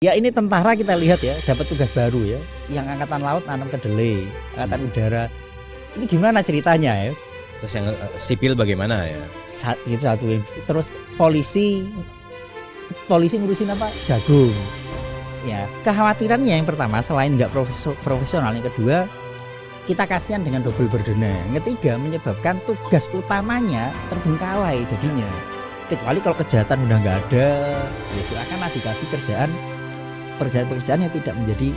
Ya ini tentara kita lihat ya, dapat tugas baru ya, yang angkatan laut nanam kedelai, angkatan udara. Ini gimana ceritanya ya? Terus yang sipil bagaimana ya? Itu satu. Terus polisi ngurusin apa? Jagung. Ya, kekhawatirannya yang pertama selain nggak profesional, yang kedua kita kasihan dengan double burden. Yang ketiga menyebabkan tugas utamanya terbengkalai jadinya. Kecuali kalau kejahatan udah nggak ada, ya silakanlah dikasih pekerjaan yang tidak menjadi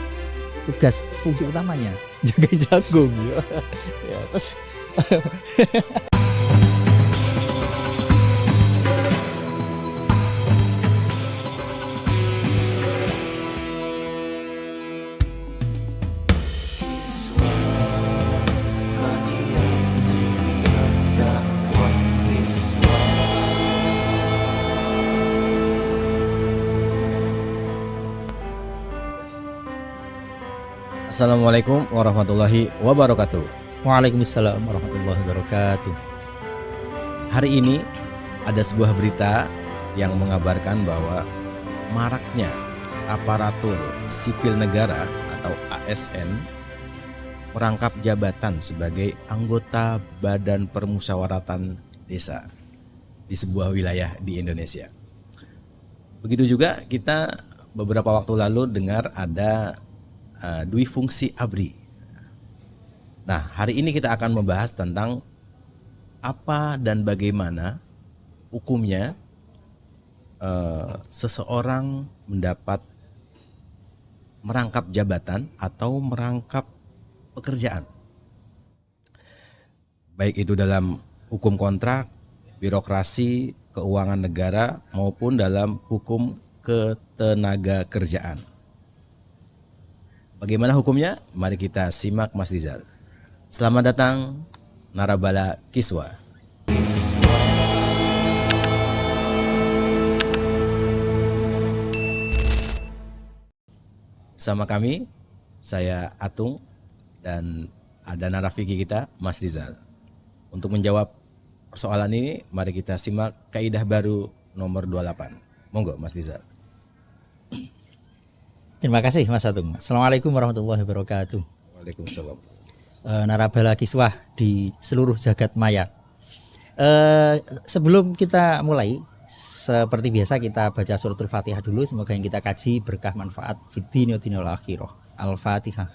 tugas fungsi utamanya, jaga jagung. Ya, terus Assalamualaikum warahmatullahi wabarakatuh. Waalaikumsalam warahmatullahi wabarakatuh. Hari ini ada sebuah berita yang mengabarkan bahwa maraknya aparatur sipil negara atau ASN merangkap jabatan sebagai anggota Badan Permusyawaratan Desa di sebuah wilayah di Indonesia. Begitu juga kita beberapa waktu lalu dengar ada dui fungsi ABRI. Nah, hari ini kita akan membahas tentang apa dan bagaimana hukumnya seseorang mendapat merangkap jabatan atau merangkap pekerjaan. Baik itu dalam hukum kontrak, birokrasi, keuangan negara maupun dalam hukum ketenaga kerjaan. Bagaimana hukumnya? Mari kita simak Mas Rizal. Selamat datang Narabala Kiswa. Bersama kami, saya Atung dan ada narafiki kita Mas Rizal. Untuk menjawab persoalan ini, mari kita simak kaidah baru nomor 28. Monggo Mas Rizal. Terima kasih Mas Atung. Assalamualaikum warahmatullahi wabarakatuh. Waalaikumsalam. Narabala kiswah di seluruh jagat maya. Sebelum kita mulai, seperti biasa kita baca suratul Fatihah dulu. Semoga yang kita kaji berkah manfaat fid dunya wal akhirah. Al-Fatihah.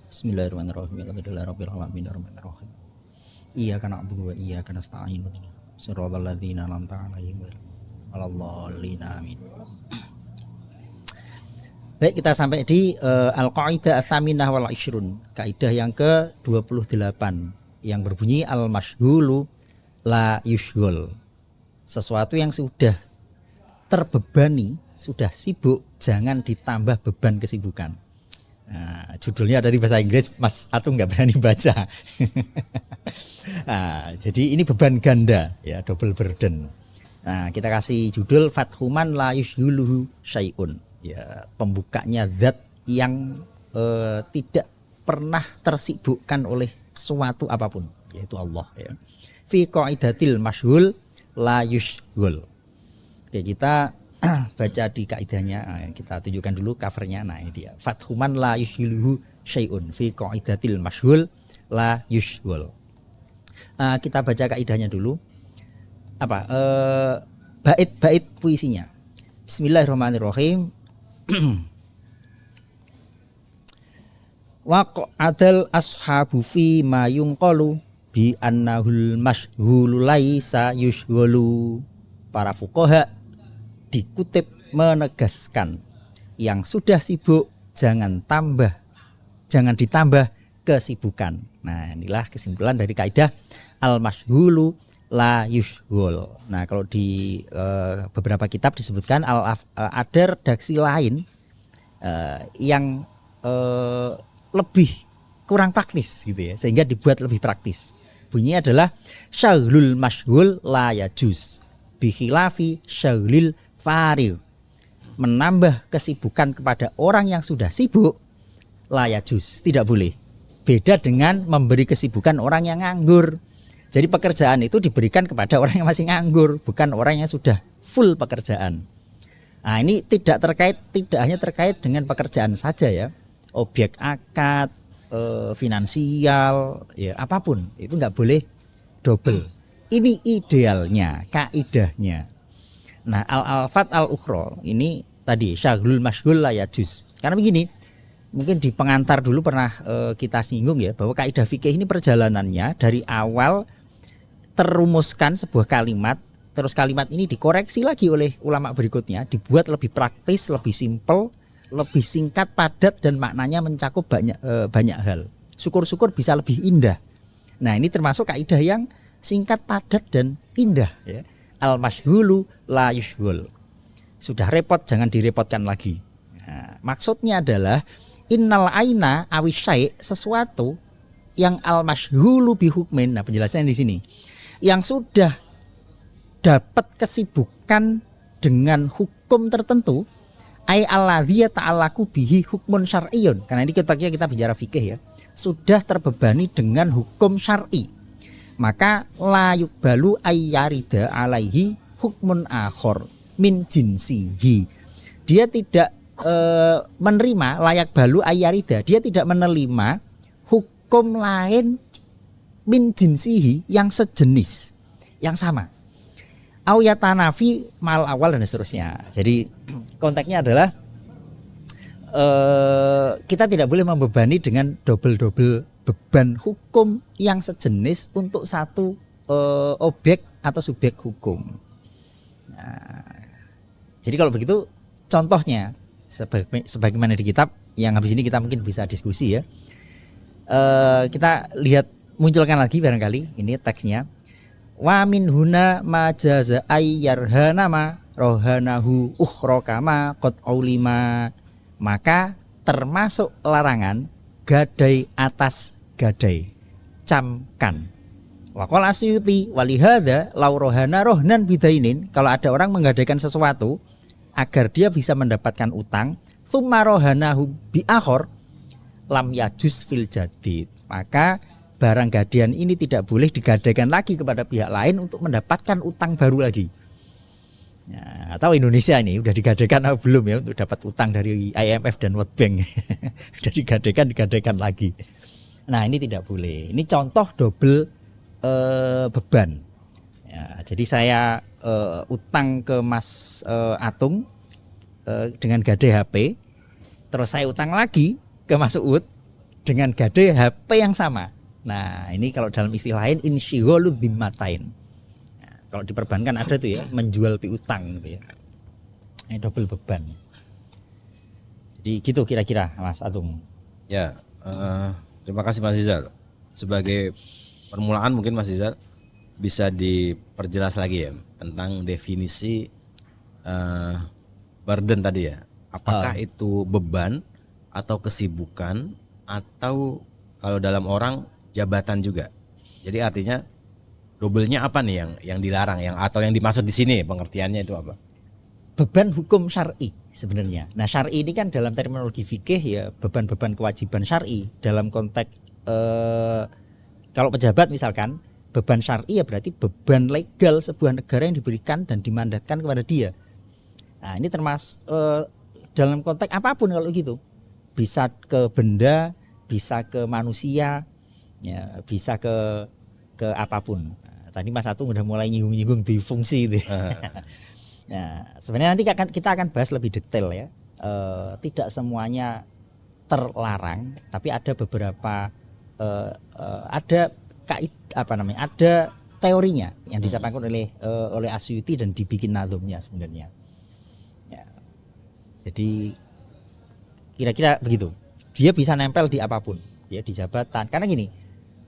Bismillahirrahmanirrahim. Alhamdulillahirabbil alamin arrahmanirrahim. Iyyaka na'budu wa iyyaka nasta'in. Shiratal ladzina an'amta 'alaihim ghairil maghdubi 'alaihim. Amin. Baik, kita sampai di Al-Qaidah Ats-Tsaminah wal 'Ishrun, kaidah yang ke-28 yang berbunyi al-masyghulu la yushghal. Sesuatu yang sudah terbebani, sudah sibuk, jangan ditambah beban kesibukan. Nah, judulnya ada di bahasa Inggris, Mas Atung nggak berani baca. Nah, jadi ini beban ganda, ya, double burden. Nah, kita kasih judul Fathuman la yushghuluhu syai'un. Ya, pembukanya zat yang tidak pernah tersibukkan oleh suatu apapun, yaitu Allah, ya. Fi qaidatil masyghul la yushghul. Oke, kita baca di kaidahnya. Kita tunjukkan dulu covernya. Nah, ini dia. Fathuman la yushghuluhu syai'un fi qaidatil masyghul la yushghul. Kita baca kaidahnya dulu. Apa? Bait-bait puisinya. Bismillahirrahmanirrahim. Waqa'adal ashabu fi ma yunqalu bi annahul masyghulu laisa yushghalu. Para fuqaha dikutip menegaskan yang sudah sibuk jangan ditambah kesibukan. Nah, inilah kesimpulan dari kaidah al-masyghulu la yushghal. Nah, kalau di beberapa kitab disebutkan ada redaksi lain yang lebih kurang praktis gitu ya, sehingga dibuat lebih praktis. Bunyinya adalah syaghlul masyghul la yajuz bi khilafi syaghlil farigh. Menambah kesibukan kepada orang yang sudah sibuk la yajuz, tidak boleh. Beda dengan memberi kesibukan orang yang nganggur. Jadi pekerjaan itu diberikan kepada orang yang masih nganggur, bukan orang yang sudah full pekerjaan. Nah, ini tidak hanya terkait dengan pekerjaan saja ya, objek akad, finansial, ya apapun itu nggak boleh double. Ini idealnya, kaidahnya. Nah, al-alfat al-ukhra ini tadi syaghlul masyghul la yajuz. Karena begini, mungkin di pengantar dulu pernah kita singgung ya, bahwa kaidah fikih ini perjalanannya dari awal terumuskan sebuah kalimat, terus kalimat ini dikoreksi lagi oleh ulama berikutnya, dibuat lebih praktis, lebih simpel, lebih singkat, padat, dan maknanya mencakup banyak hal. Syukur-syukur bisa lebih indah. Nah, ini termasuk kaidah yang singkat, padat, dan indah ya. Al-masyghulu la yushghul. Sudah repot jangan direpotkan lagi. Nah, maksudnya adalah innal aina awisyai, sesuatu yang al-masyghulu bihukmin. Nah, penjelasannya di sini. Yang sudah dapat kesibukan dengan hukum tertentu, ai alladzi ta'allaku bihi hukmun syar'iyyun. Karena ini kita bicara fikih ya. Sudah terbebani dengan hukum syar'i. Maka la yuqbalu ayyarida alaihi hukmun akhor min jinsihi. Dia tidak menerima, layak balu ayyarida, dia tidak menerima hukum lain min jinsihi yang sejenis, yang sama. Au yatanafi mal awal dan seterusnya. Jadi konteksnya adalah kita tidak boleh membebani dengan double beban hukum yang sejenis untuk satu objek atau subjek hukum. Nah, jadi kalau begitu contohnya sebagaimana di kitab yang habis ini kita mungkin bisa diskusi ya. Kita lihat, munculkan lagi barangkali ini teksnya. Wa min huna majaza ayyarhana ma rohanahu ukhra kama qad aulima. Maka termasuk larangan gadai atas gadai, camkan. Waqal Asyuti walihada laurohana rohnan bidainin. Kalau ada orang menggadaikan sesuatu agar dia bisa mendapatkan utang, thumma rohanahu bi akhor lam yajuz fil jadid. Maka barang gadaian ini tidak boleh digadaikan lagi kepada pihak lain untuk mendapatkan utang baru lagi. Ya, atau Indonesia ini udah digadaikan atau belum ya untuk dapat utang dari IMF dan World Bank. Sudah digadaikan lagi. Nah, ini tidak boleh. Ini contoh double beban. Ya, jadi saya utang ke Mas Atung dengan gadai HP, terus saya utang lagi ke Mas Uud dengan gadai HP yang sama. Nah, ini kalau dalam istilah lain insyighalu dzimmatain. Kalau di perbankan ada tuh ya, menjual piutang gitu ya. Ini double beban. Jadi gitu kira-kira Mas Atung. Ya, terima kasih Mas Rizal. Sebagai permulaan mungkin Mas Rizal bisa diperjelas lagi ya tentang definisi burden tadi ya. Apakah itu beban atau kesibukan atau kalau dalam orang jabatan juga. Jadi artinya double-nya apa nih yang dilarang atau yang dimaksud di sini pengertiannya itu apa? Beban hukum syar'i sebenarnya. Nah, syar'i ini kan dalam terminologi fikih ya beban-beban kewajiban syar'i dalam konteks kalau pejabat misalkan beban syar'i ya berarti beban legal sebuah negara yang diberikan dan dimandatkan kepada dia. Nah, ini termasuk dalam konteks apapun kalau gitu. Bisa ke benda, bisa ke manusia, ya, bisa ke apapun. Tadi Mas Atung udah mulai nyinggung-nyinggung di fungsi itu. Nah, sebenarnya nanti kita akan bahas lebih detail ya. Tidak semuanya terlarang, tapi ada beberapa ada ada teorinya yang disampaikan oleh Asyuti dan dibikin nazumnya sebenarnya. Ya. Jadi kira-kira begitu. Dia bisa nempel di apapun, ya di jabatan. Karena gini,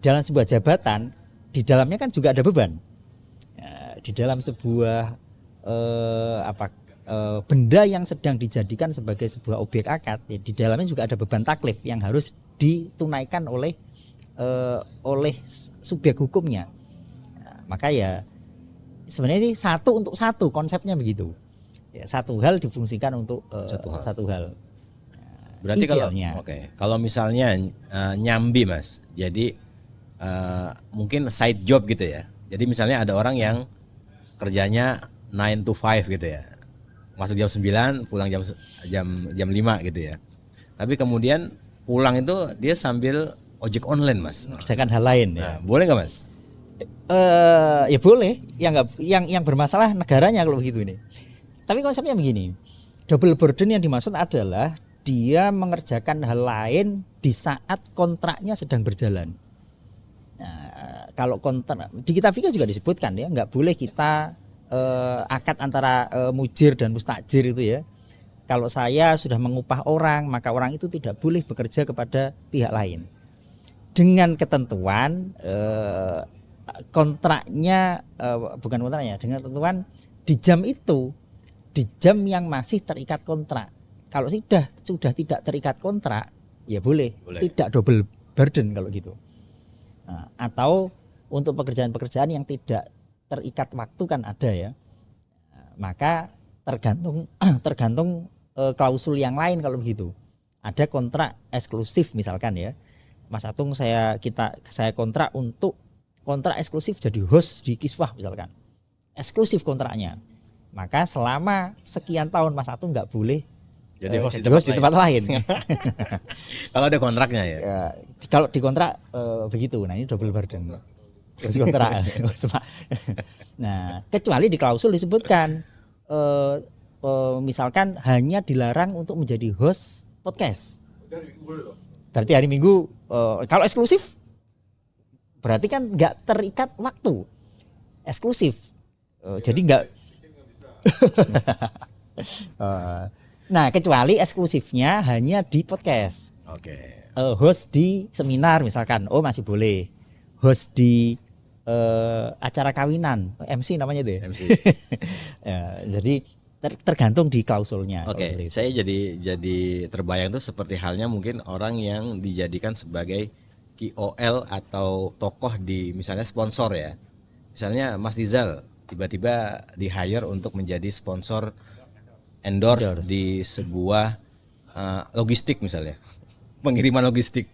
dalam sebuah jabatan di dalamnya kan juga ada beban. Ya, di dalam sebuah benda yang sedang dijadikan sebagai sebuah objek akad, ya, di dalamnya juga ada beban taklif yang harus ditunaikan oleh subjek hukumnya. Nah, maka ya sebenarnya ini satu untuk satu konsepnya begitu. Ya, satu hal difungsikan untuk satu hal. Berarti idealnya. Kalau misalnya nyambi Mas, jadi mungkin side job gitu ya. Jadi misalnya ada orang yang kerjanya 9 to 5 gitu ya. masuk jam 9, pulang jam jam jam 5 gitu ya. Tapi kemudian pulang itu dia sambil ojek online, Mas. Mengerjakan hal lain ya. Nah, boleh nggak, Mas? Ya boleh, yang bermasalah negaranya kalau begitu ini. Tapi konsepnya begini, double burden yang dimaksud adalah dia mengerjakan hal lain di saat kontraknya sedang berjalan. Nah, kalau kontrak di kitab fikih juga disebutkan ya, nggak boleh kita akad antara mujir dan mustajir itu ya. Kalau saya sudah mengupah orang, maka orang itu tidak boleh bekerja kepada pihak lain. Dengan ketentuan kontraknya bukan kontraknya, dengan ketentuan di jam itu, di jam yang masih terikat kontrak. Kalau sudah tidak terikat kontrak, ya boleh. Tidak double burden kalau gitu. Nah, atau untuk pekerjaan-pekerjaan yang tidak terikat waktu kan ada ya. Nah, maka tergantung klausul yang lain kalau begitu. Ada kontrak eksklusif misalkan ya. Mas Atung saya kontrak untuk kontrak eksklusif jadi host di Kiswah misalkan. Eksklusif kontraknya. Maka selama sekian tahun Mas Atung nggak boleh jadi host di tempat lain. Kalau ada kontraknya ya. Kalau di kontrak begitu. Nah, ini double burden. Kontrak. Nah, kecuali di klausul disebutkan misalkan hanya dilarang untuk menjadi host podcast. Berarti hari Minggu kalau eksklusif berarti kan nggak terikat waktu. Eksklusif. Jadi nggak nah, kecuali eksklusifnya hanya di podcast. Oke. Host di seminar misalkan, masih boleh. Host di acara kawinan, MC namanya itu ya. MC. Ya, jadi tergantung di klausulnya. Oke, saya jadi terbayang tuh seperti halnya mungkin orang yang dijadikan sebagai KOL atau tokoh di misalnya sponsor ya. Misalnya Mas Rizal tiba-tiba di hire untuk menjadi sponsor endorse di sebuah logistik misalnya, pengiriman logistik,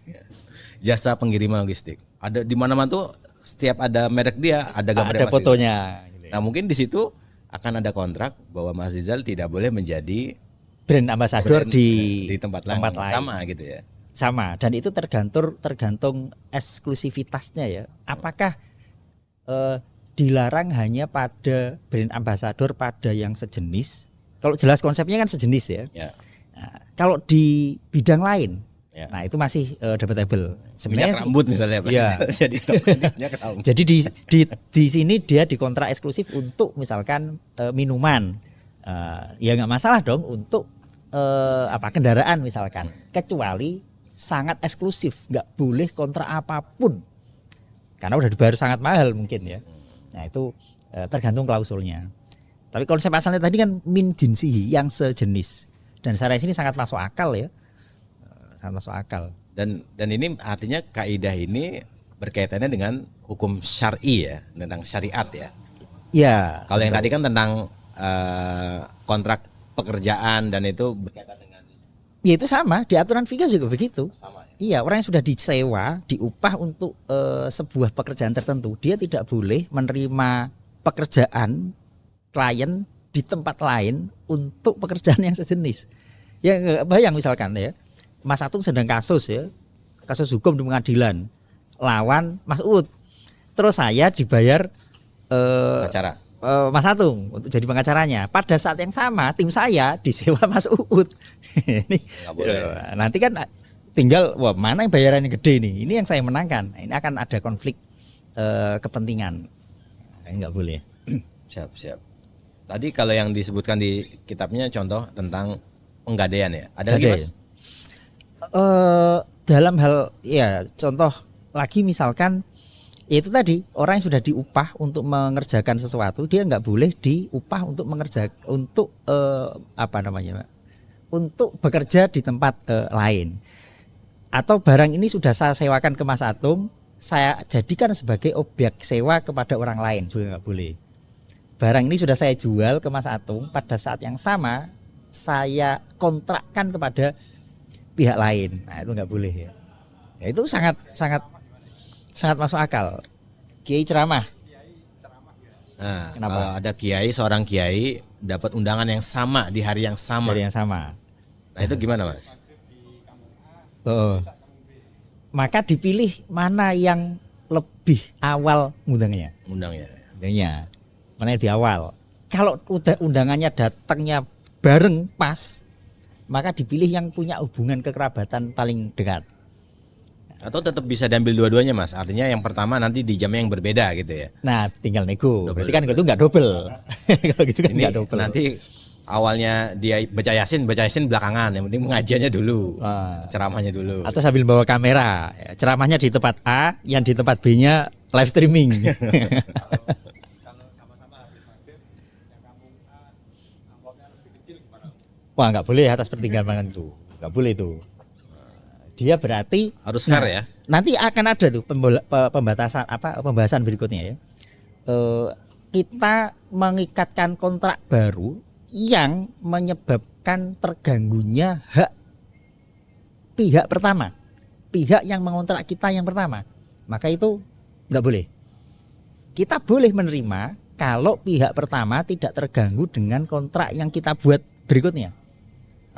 jasa pengiriman logistik. Ada di mana-mana tuh setiap ada merek dia ada gambar ada fotonya. Nah mungkin di situ akan ada kontrak bahwa Mas Rizal tidak boleh menjadi brand ambassador di tempat lain sama gitu ya. Sama, dan itu tergantung eksklusivitasnya ya. Apakah dilarang hanya pada brand ambassador pada yang sejenis? Kalau jelas konsepnya kan sejenis ya. Nah, kalau di bidang lain, nah itu masih debatable. Sebenarnya rambut misalnya, ya. Jadi di sini dia dikontrak eksklusif untuk misalkan minuman, ya nggak masalah dong untuk kendaraan misalkan, kecuali sangat eksklusif, nggak boleh kontrak apapun karena udah dibayar sangat mahal mungkin ya. Nah itu tergantung klausulnya. Tapi konsep asalnya tadi kan min jinsihi, yang sejenis, dan secara sini sangat masuk akal ya, sangat masuk akal. Dan ini artinya kaidah ini berkaitannya dengan hukum syar'i ya, tentang syariat ya. Ya. Kalau yang tadi kan tentang kontrak pekerjaan dan itu berkaitan dengan. Ya itu sama, di aturan fikih juga begitu. Sama ya? Iya, orang yang sudah disewa, diupah untuk sebuah pekerjaan tertentu, dia tidak boleh menerima pekerjaan klien di tempat lain untuk pekerjaan yang sejenis. Ya bayang misalkan ya, Mas Atung sedang kasus hukum di pengadilan lawan Mas Uut. Terus saya dibayar acara Mas Atung untuk jadi pengacaranya. Pada saat yang sama tim saya disewa Mas Uut. Ini nanti kan tinggal mana yang bayarannya gede nih. Ini yang saya menangkan. Ini akan ada konflik kepentingan. Enggak boleh. Siap. Tadi kalau yang disebutkan di kitabnya contoh tentang penggadaian ya. Ada lagi Mas? Dalam hal ya contoh lagi misalkan itu tadi orang yang sudah diupah untuk mengerjakan sesuatu, dia nggak boleh diupah untuk untuk untuk bekerja di tempat lain. Atau barang ini sudah saya sewakan ke Mas Atung, saya jadikan sebagai objek sewa kepada orang lain, juga nggak boleh. Barang ini sudah saya jual ke Mas Atung, pada saat yang sama saya kontrakkan kepada pihak lain. Nah itu nggak boleh ya. Ya itu sangat masuk akal. Kiai ceramah. Nah, Kenapa? kalau ada seorang kiai dapat undangan yang sama di hari yang sama. Dari yang sama. Nah, itu gimana, Mas? Oh. Maka dipilih mana yang lebih awal ngundangnya. Undangnya. Undangnya. Mana yang di awal. Kalau udah undangannya datangnya bareng pas, maka dipilih yang punya hubungan kekerabatan paling dekat. Atau tetap bisa diambil dua-duanya, Mas? Artinya yang pertama nanti di jamnya yang berbeda gitu ya. Nah, tinggal nego. Berarti kan itu nggak double. Kalau gitu kan Ini nggak double. nanti awalnya dia baca yasin belakangan. Yang penting pengajiannya dulu, ceramahnya dulu. Atau sambil bawa kamera, ya, ceramahnya di tempat A, yang di tempat B-nya live streaming. Wah, nggak boleh atas pertimbangan itu, nggak boleh itu. Dia berarti Harus fair ya. Nanti akan ada tuh pembatasan pembahasan berikutnya ya. Kita mengikatkan kontrak baru yang menyebabkan terganggunya hak pihak pertama, pihak yang mengontrak kita yang pertama, maka itu nggak boleh. Kita boleh menerima kalau pihak pertama tidak terganggu dengan kontrak yang kita buat berikutnya.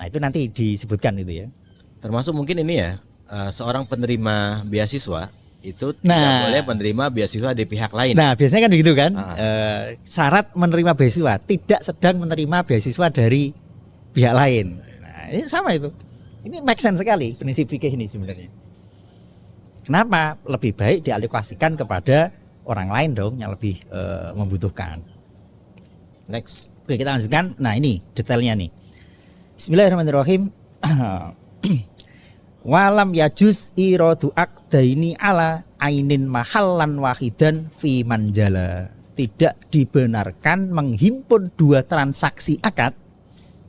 Nah itu nanti disebutkan itu ya. Termasuk mungkin ini ya, seorang penerima beasiswa itu tidak boleh menerima beasiswa di pihak lain. Nah biasanya kan begitu kan. Syarat menerima beasiswa tidak sedang menerima beasiswa dari pihak lain. Nah ini sama itu. Ini make sense sekali prinsip fikih ini sebenarnya. Kenapa? Lebih baik dialokasikan kepada orang lain dong yang lebih membutuhkan. Next. Oke kita lanjutkan. Nah ini detailnya nih. Bismillahirrahmanirrahim. Walam yajuz iradu aqdaini ala ainin mahallan wahidan fi manjala. Tidak dibenarkan menghimpun dua transaksi akad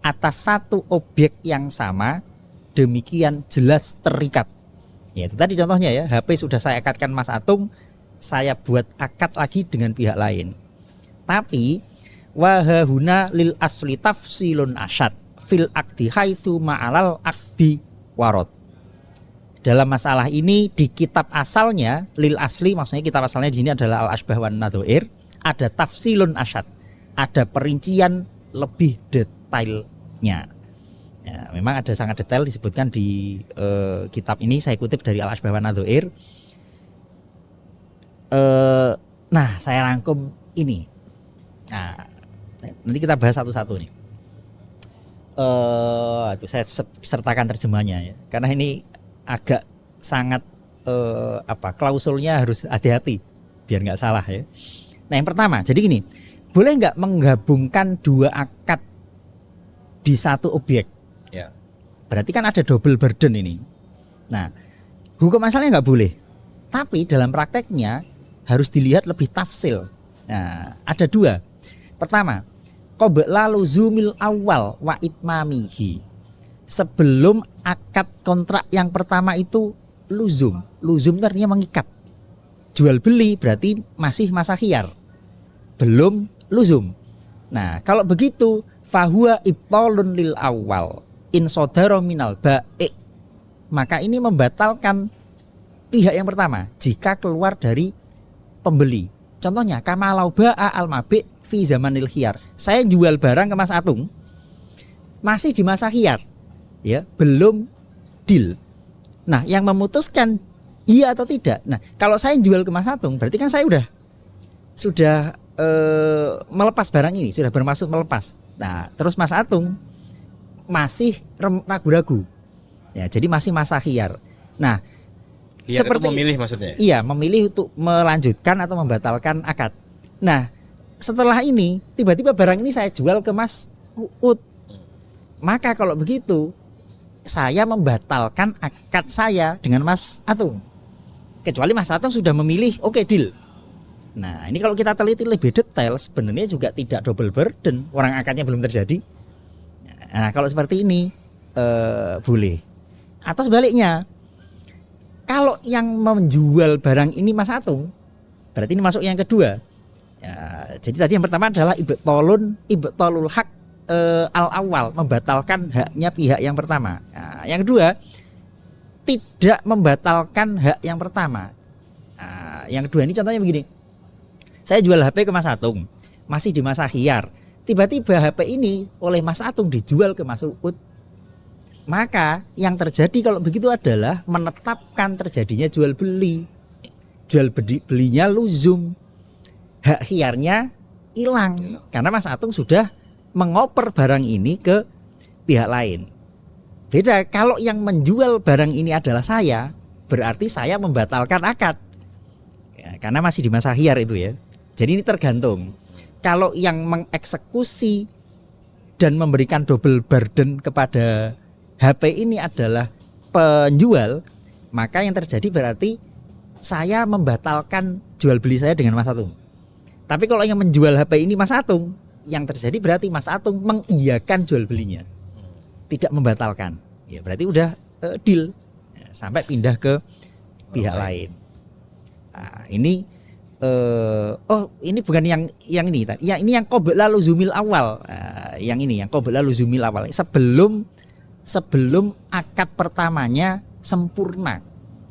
atas satu objek yang sama demikian jelas terikat. Ya itu tadi contohnya ya, HP sudah saya akadkan Mas Atung, saya buat akad lagi dengan pihak lain. Tapi wahahuna lil asli tafsilun asyad fil akdi haitsu ma'alal akdi warot. Dalam masalah ini di kitab asalnya lil asli, maksudnya kitab asalnya di sini adalah al asbah wan nadzair, ada tafsilun asyad, ada perincian lebih detailnya. Ya, memang ada sangat detail disebutkan di kitab ini, saya kutip dari al asbah wan nadzair. Nah, saya rangkum ini. Nah, nanti kita bahas satu-satu nih. Saya sertakan terjemahnya ya, karena ini agak sangat klausulnya harus hati-hati biar nggak salah ya. Nah yang pertama, jadi gini, boleh nggak menggabungkan dua akad di satu objek? Ya. Berarti kan ada double burden ini. Nah hukum asalnya nggak boleh, tapi dalam prakteknya harus dilihat lebih tafsil. Nah ada dua. Pertama, qabla luzumil awal wa itmamihi. Sebelum akad kontrak yang pertama itu luzum itu artinya mengikat. Jual beli berarti masih masa khiyar, belum luzum. Nah kalau begitu fahuwa ibtalun lil awal in sodaro minal ba'i, maka ini membatalkan pihak yang pertama jika keluar dari pembeli. Contohnya kamalau ba'a al mabi' fi zamanil khiyar. Saya jual barang ke Mas Atung masih di masa khiyar, ya, belum deal. Nah, yang memutuskan iya atau tidak. Nah, kalau saya jual ke Mas Atung, berarti kan saya sudah melepas barang ini, sudah bermaksud melepas. Nah, terus Mas Atung masih ragu-ragu. Ya, jadi masih masa khiyar. Nah, Seperti itu memilih maksudnya. Iya, memilih untuk melanjutkan atau membatalkan akad. Nah, setelah ini tiba-tiba barang ini saya jual ke Mas Uut. Maka kalau begitu saya membatalkan akad saya dengan Mas Atung. Kecuali Mas Atung sudah memilih oke, deal. Nah, ini kalau kita teliti lebih detail sebenarnya juga tidak double burden, orang akadnya belum terjadi. Nah, kalau seperti ini boleh. Atau sebaliknya, kalau yang menjual barang ini Mas Atung, berarti ini masuk yang kedua. Ya, jadi tadi yang pertama adalah ibtalul hak al awal, membatalkan haknya pihak yang pertama. Nah, yang kedua tidak membatalkan hak yang pertama. Nah, yang kedua ini contohnya begini. Saya jual HP ke Mas Atung. masih di masa khiyar. Tiba-tiba HP ini oleh Mas Atung dijual ke Mas Uud. Maka yang terjadi kalau begitu adalah menetapkan terjadinya jual beli. Jual belinya luzum. Hak khiyarnya hilang karena Mas Atung sudah mengoper barang ini ke pihak lain. Beda kalau yang menjual barang ini adalah saya, berarti saya membatalkan akad. Ya, karena masih di masa khiyar itu ya. Jadi ini tergantung. Kalau yang mengeksekusi dan memberikan double burden kepada HP ini adalah penjual, maka yang terjadi berarti saya membatalkan jual beli saya dengan Mas Atung. Tapi kalau yang menjual HP ini Mas Atung, yang terjadi berarti Mas Atung mengiyakan jual belinya, tidak membatalkan. Ya berarti udah deal ya, sampai pindah ke pihak lain. Nah, ini ini bukan yang ini, ya ini yang qabla luzumil awal. Yang ini yang qabla luzumil awal. Sebelum akad pertamanya sempurna,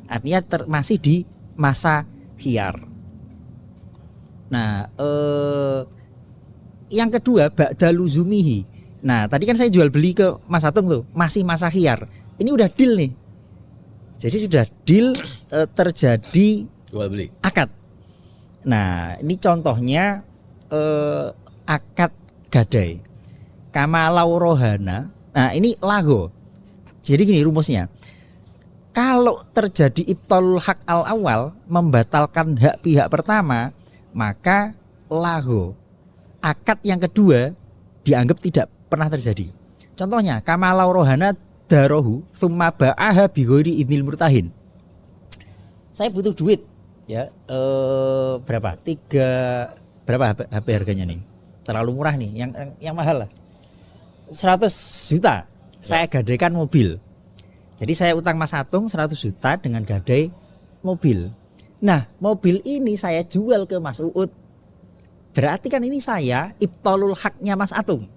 artinya masih di masa khiyar. Nah, yang kedua ba'da luzumihi. Nah, tadi kan saya jual beli ke Mas Atung tuh, masih masa khiyar. Ini udah deal nih. Jadi sudah deal, terjadi Jual beli. akad. Nah, ini contohnya akad gadai. Kamalau rohana. Nah, ini lago. Jadi gini rumusnya. Kalau terjadi ibtalul hak al awal, membatalkan hak pihak pertama, maka lago, akad yang kedua dianggap tidak pernah terjadi. Contohnya kamalau rohana darohu thumma ba'aha bighairi idnil murtahin. Saya butuh duit ya, berapa? Berapa HP harganya nih? Terlalu murah nih, yang mahal lah. 100 juta. Saya gadaikan mobil. Jadi saya utang Mas Atung 100 juta dengan gadai mobil. Nah, mobil ini saya jual ke Mas Uud. Berarti kan ini saya ibtalul haknya Mas Atung.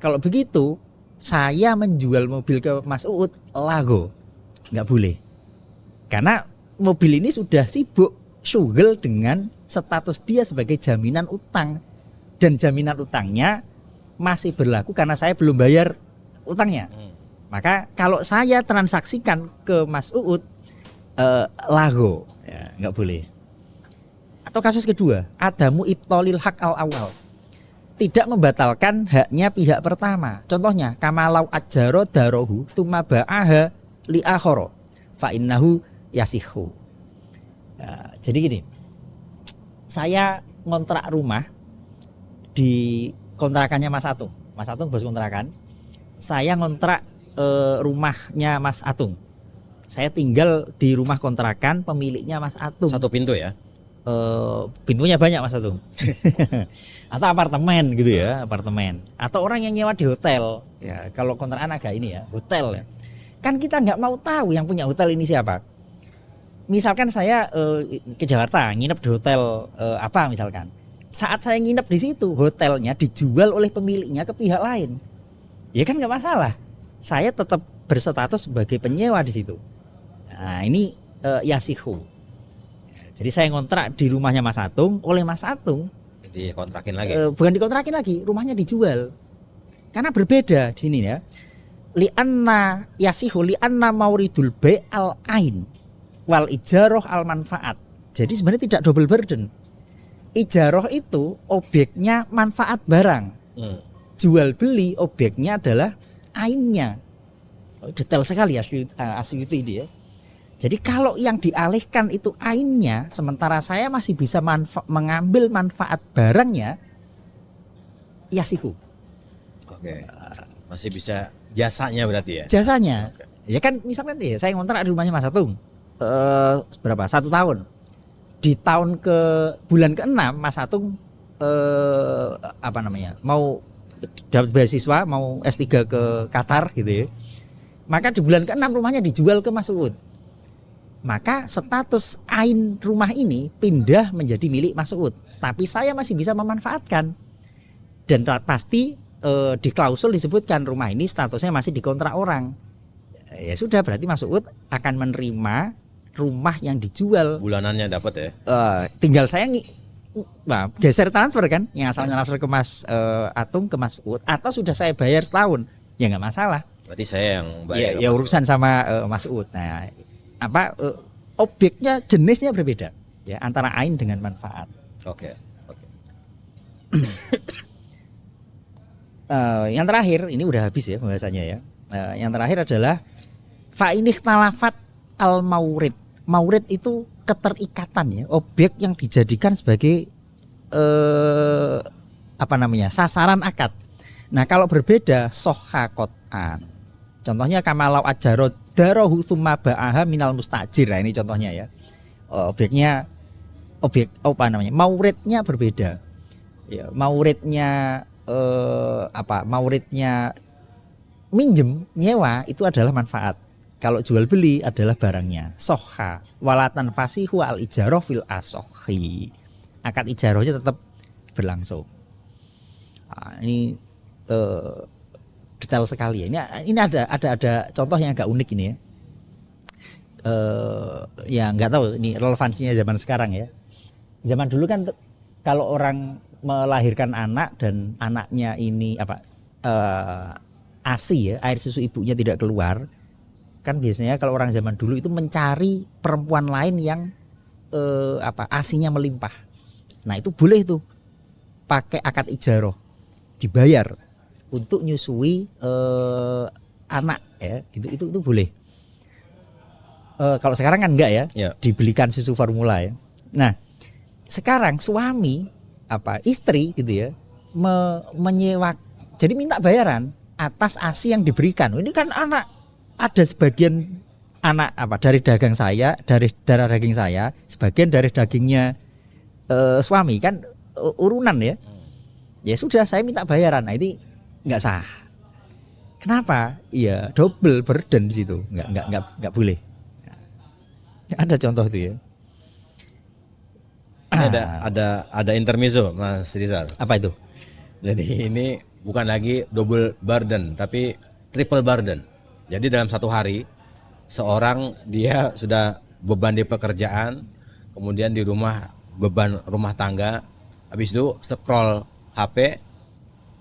Kalau begitu, saya menjual mobil ke Mas Uud lago. Nggak boleh. Karena mobil ini sudah sibuk syughul dengan status dia sebagai jaminan utang. Dan jaminan utangnya masih berlaku karena saya belum bayar utangnya. Maka kalau saya transaksikan ke Mas Uud lago, ya, nggak boleh. Atau kasus kedua, adamu ibtalil hak al awal, tidak membatalkan haknya pihak pertama. Contohnya, kamalau ajaro darohu tsumma ba'aha li akhara fa innahu yasihu. Ya, jadi gini, saya ngontrak rumah di kontrakannya Mas Atung. Mas Atung bos kontrakan. Saya ngontrak rumahnya Mas Atung. Saya tinggal di rumah kontrakan pemiliknya Mas Atung. Satu pintu ya? Pintunya banyak Mas Atung. Atau apartemen gitu ya, apartemen. Atau orang yang nyewa di hotel. Ya, kalau kontrakan agak ini ya, hotel ya. Kan kita nggak mau tahu yang punya hotel ini siapa. Misalkan saya ke Jakarta, nginep di hotel apa misalkan. Saat saya nginep di situ, hotelnya dijual oleh pemiliknya ke pihak lain. Ya kan nggak masalah. Saya tetap berstatus sebagai penyewa di situ. Nah, ini yasihu. Jadi saya ngontrak di rumahnya Mas Atung, oleh Mas Atung dikontrakin lagi. Bukan dikontrakin lagi, rumahnya dijual. Karena berbeda di sini ya. Li'anna yasihu li'anna mauridul bai' al ain wal ijaroh al manfaat. Jadi sebenarnya tidak double burden. Ijaroh itu objeknya manfaat barang. Jual beli objeknya adalah ainnya. Detail sekali ya Asyuti ini ya. Jadi kalau yang dialihkan itu ainnya, sementara saya masih bisa mengambil manfaat barangnya, yasihu. Oke. Masih bisa jasanya berarti ya? Jasanya. Oke. Ya kan misalkan ya, saya ngontrak di rumahnya Mas Atung berapa? 1 tahun. Di tahun bulan ke-6 Mas Atung mau dapat beasiswa, mau S3 ke Qatar gitu ya. Maka di bulan ke-6 rumahnya dijual ke Mas Uud. Maka status ain rumah ini pindah menjadi milik Mas Uud. Tapi saya masih bisa memanfaatkan. Dan pasti di klausul disebutkan rumah ini statusnya masih dikontrak orang. Ya sudah, berarti Mas Uud akan menerima rumah yang dijual. Bulanannya dapat ya? Tinggal saya Nah, geser transfer kan, yang asalnya transfer ke Mas Atung ke Mas Uut, atau sudah saya bayar setahun, ya nggak masalah. Berarti saya yang Ya, bayar. ya urusan sama Mas Uut. Nah, objeknya jenisnya berbeda, ya antara ain dengan manfaat. Oke. Yang terakhir ini udah habis ya pembahasannya ya. Yang terakhir adalah fa'inih talafat al maurid. Maurid itu keterikatan ya, objek yang dijadikan sebagai sasaran akad. Nah kalau berbeda soha qot'an. Contohnya kamalau ajaro darohu thumma ba'aha minal mustajir. Nah ini contohnya ya. Mauridnya berbeda. Ya, mauridnya minjem nyewa itu adalah manfaat. Kalau jual beli adalah barangnya. Soha walatan fasihu al ijaroh fil asohi. Akad ijarohnya tetap berlangsung. Nah, ini detail sekali ya. Ini ada contoh yang agak unik ini ya. Ya nggak tahu ini relevansinya zaman sekarang ya. Zaman dulu kan kalau orang melahirkan anak dan anaknya ini ASI ya, air susu ibunya tidak keluar. Kan biasanya kalau orang zaman dulu itu mencari perempuan lain yang ASINya melimpah. Nah itu boleh tuh pakai akad ijaroh, dibayar untuk nyusui anak ya, itu boleh. Kalau sekarang kan enggak ya, dibelikan susu formula ya. Nah sekarang suami istri gitu ya menyewa, jadi minta bayaran atas ASI yang diberikan. Ini kan anak, ada sebagian anak dari dagang saya, dari darah daging saya, sebagian dari dagingnya suami kan urunan ya. Ya sudah saya minta bayaran. Nah ini nggak sah. Kenapa? Iya double burden di situ. Nggak boleh. Ada contoh itu ya. Ini ada intermezzo Mas Rizal. Apa itu? Jadi ini bukan lagi double burden tapi triple burden. Jadi dalam satu hari seorang dia sudah beban di pekerjaan, kemudian di rumah beban rumah tangga, habis itu scroll HP,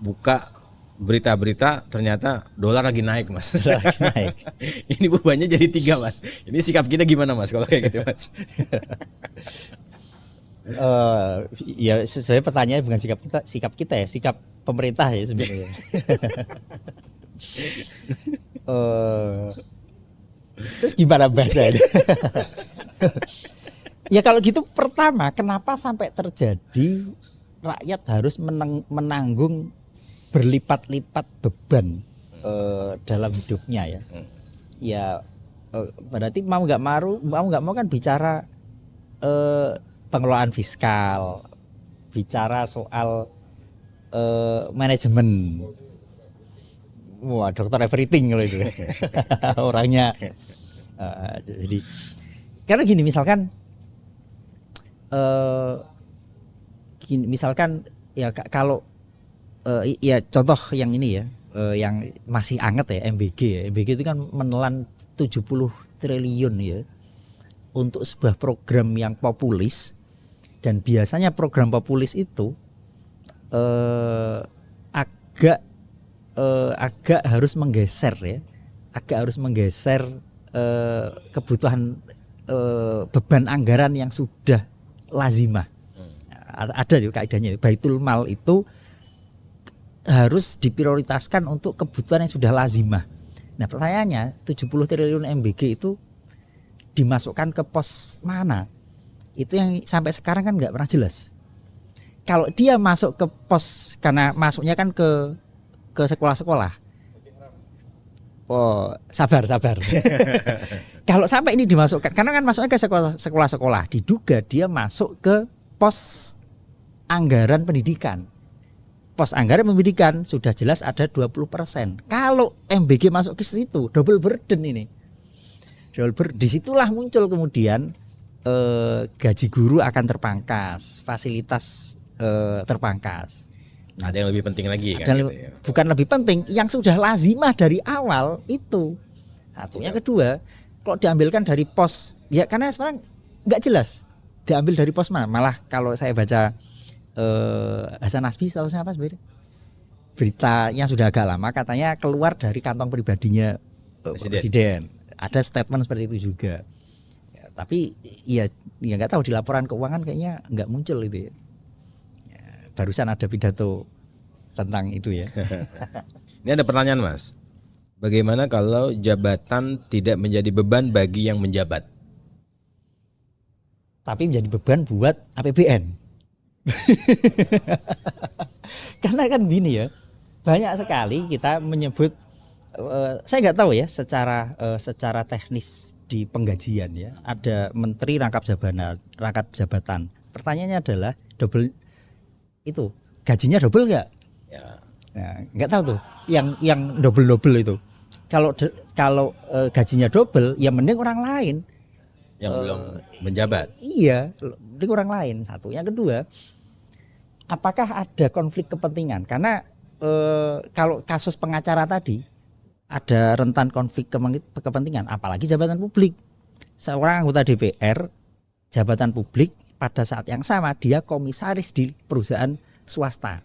buka berita-berita, ternyata dolar lagi naik Mas. Lagi naik. Ini bebannya jadi 3 Mas. Ini sikap kita gimana Mas kalau kayak gitu Mas? Ya sebenarnya pertanyaannya bukan sikap kita ya, sikap pemerintah ya sebenarnya. Terus gimana bahasanya? Ya kalau gitu pertama, kenapa sampai terjadi rakyat harus menanggung berlipat-lipat beban dalam hidupnya ya? Ya berarti mau nggak mau kan bicara pengelolaan fiskal, bicara soal manajemen. Wah, dokter everything kalau itu orangnya. Jadi karena gini misalkan ya kalau ya contoh yang ini ya, yang masih anget ya MBG ya. MBG itu kan menelan 70 triliun ya untuk sebuah program yang populis, dan biasanya program populis itu agak harus menggeser ya, kebutuhan beban anggaran yang sudah lazimah. Ada juga kaidahnya, baitul mal itu harus diprioritaskan untuk kebutuhan yang sudah lazimah. Nah pertanyaannya 70 triliun MBG itu dimasukkan ke pos mana? Itu yang sampai sekarang kan nggak pernah jelas. Kalau dia masuk ke pos, karena masuknya kan ke sekolah-sekolah. Oh, sabar. Kalau sampai ini dimasukkan, karena kan masuknya ke sekolah-sekolah, diduga dia masuk ke pos anggaran pendidikan. Pos anggaran pendidikan sudah jelas ada 20%. Kalau MBG masuk ke situ, double burden ini. Disitulah muncul kemudian gaji guru akan terpangkas, fasilitas terpangkas. Nah, ada yang lebih penting lagi kan? Gitu ya. Bukan lebih penting, yang sudah lazimah dari awal itu. Satu. Yang kedua, kalau diambilkan dari pos, ya karena sekarang nggak jelas diambil dari pos mana? Malah kalau saya baca Hasan Nasbi tahu saya apa sebenarnya? Beritanya sudah agak lama, katanya keluar dari kantong pribadinya presiden. Ada statement seperti itu juga. Ya, tapi ya nggak tahu di laporan keuangan kayaknya nggak muncul itu ya. Ya, barusan ada pidato tentang itu ya. Ini ada pertanyaan Mas. Bagaimana kalau jabatan tidak menjadi beban bagi yang menjabat? Tapi menjadi beban buat APBN. Karena kan gini ya, banyak sekali kita menyebut, saya nggak tahu ya secara teknis di penggajian ya, ada menteri rangkap jabatan. Pertanyaannya adalah double itu gajinya double nggak? Ya. Nah, nggak tahu tuh yang double itu. Kalau gajinya double, ya mending orang lain Yang belum menjabat. Iya, mending orang lain. Satu, yang kedua, apakah ada konflik kepentingan? Karena kalau kasus pengacara tadi ada rentan konflik kepentingan, apalagi jabatan publik. Seorang anggota DPR, jabatan publik, pada saat yang sama dia komisaris di perusahaan swasta.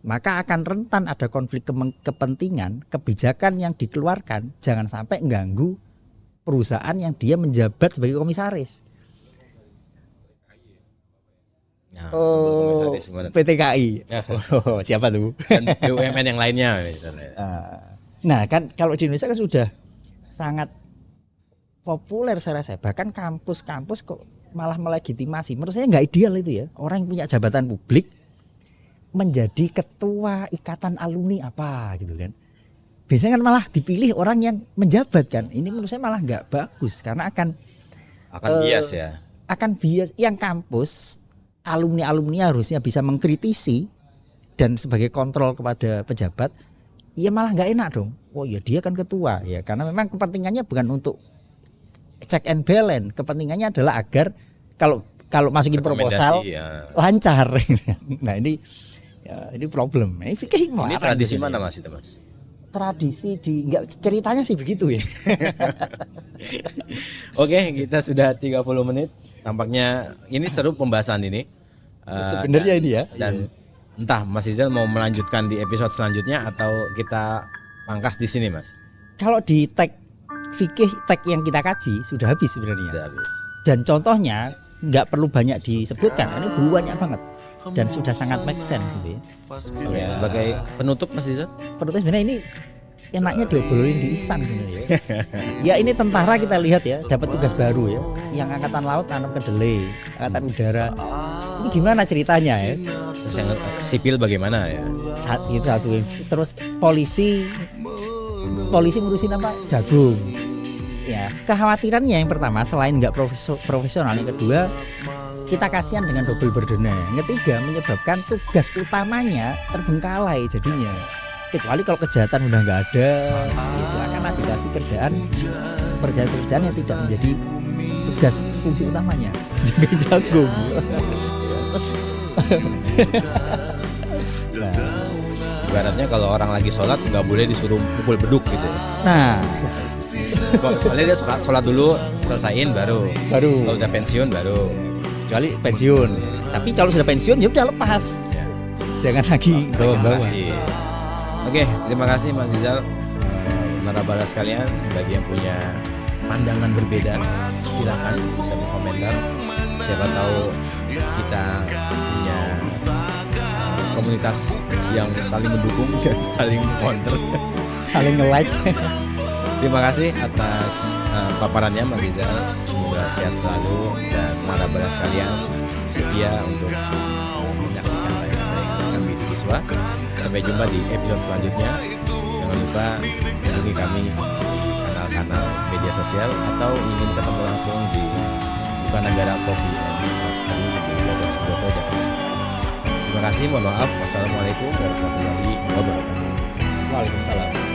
Maka akan rentan ada konflik kepentingan, kebijakan yang dikeluarkan jangan sampai mengganggu perusahaan yang dia menjabat sebagai komisaris. Nah, PT KAI. Oh, siapa tuh? Dan BUMN yang lainnya. Nah, kan kalau di Indonesia kan sudah sangat populer saya rasa. Bahkan kampus-kampus kok malah melegitimasi. Menurut saya nggak ideal itu ya. Orang yang punya jabatan publik menjadi ketua ikatan alumni apa gitu kan. Biasanya kan malah dipilih orang yang menjabat kan. Ini menurut saya malah nggak bagus karena akan bias ya. Akan bias yang kampus alumni harusnya bisa mengkritisi dan sebagai kontrol kepada pejabat, ya malah nggak enak dong. Oh ya dia kan ketua ya, karena memang kepentingannya bukan untuk check and balance, kepentingannya adalah agar kalau masukin proposal ya lancar. Nah ini problem. Ini tradisi mana Mas itu Mas? Tradisi enggak, ceritanya sih begitu ya. Oke, kita sudah 30 menit. Tampaknya ini seru pembahasan ini. Sebenarnya ini ya. Dan entah Mas Rizal mau melanjutkan di episode selanjutnya atau kita pangkas di sini, Mas. Kalau di tag fikih yang kita kaji sudah habis sebenarnya. Sudah habis. Dan contohnya nggak perlu banyak disebutkan. Ini banyak banget dan sudah sangat make sense gitu ya. Oke, sebagai penutup Mas Rizal? Penutup sebenarnya ini enaknya diobrolin di Ihsan sebenarnya. Ya ini tentara kita lihat ya, dapat tugas baru ya. Yang angkatan laut nanam kedelai, angkatan udara. Ini gimana ceritanya ya? Terus yang sipil bagaimana ya? Itu satu. Terus polisi ngurusin apa? Jagung. Ya, kekhawatirannya yang pertama selain nggak profesional, yang kedua kita kasihan dengan double burden-nya. Yang ketiga menyebabkan tugas utamanya terbengkalai jadinya. Kecuali kalau kejahatan udah nggak ada, ya silakan dikasih pekerjaan yang tidak menjadi tugas fungsi utamanya, jaga jagung. Terus, nah, ibaratnya kalau orang lagi sholat nggak boleh disuruh pukul beduk gitu. Nah, soalnya dia sholat dulu, selesaiin baru. Kalau udah pensiun baru. Kecuali pensiun. Tapi kalau sudah pensiun ya udah lepas. Ya. Jangan lagi bawa-bawa. Oke, terima kasih Mas Rizal. Narabala sekalian, bagi yang punya pandangan berbeda, silakan bisa berkomentar. Siapa tahu kita punya komunitas yang saling mendukung dan saling counter, saling nge-like. Terima kasih atas paparannya Mas Rizal. Semoga sehat selalu dan narabala sekalian setia untuk menyaksikan tayangan kami di Kiswa. Sampai jumpa di episode selanjutnya. Jangan lupa kunjungi kami di kanal-kanal media sosial atau ingin ketemu langsung di Bukanagara Coffee and Pastry di Gatot Subroto, Jakarta Selatan. Terima kasih, mohon maaf. Wassalamualaikum warahmatullahi wabarakatuh. Waalaikumsalam.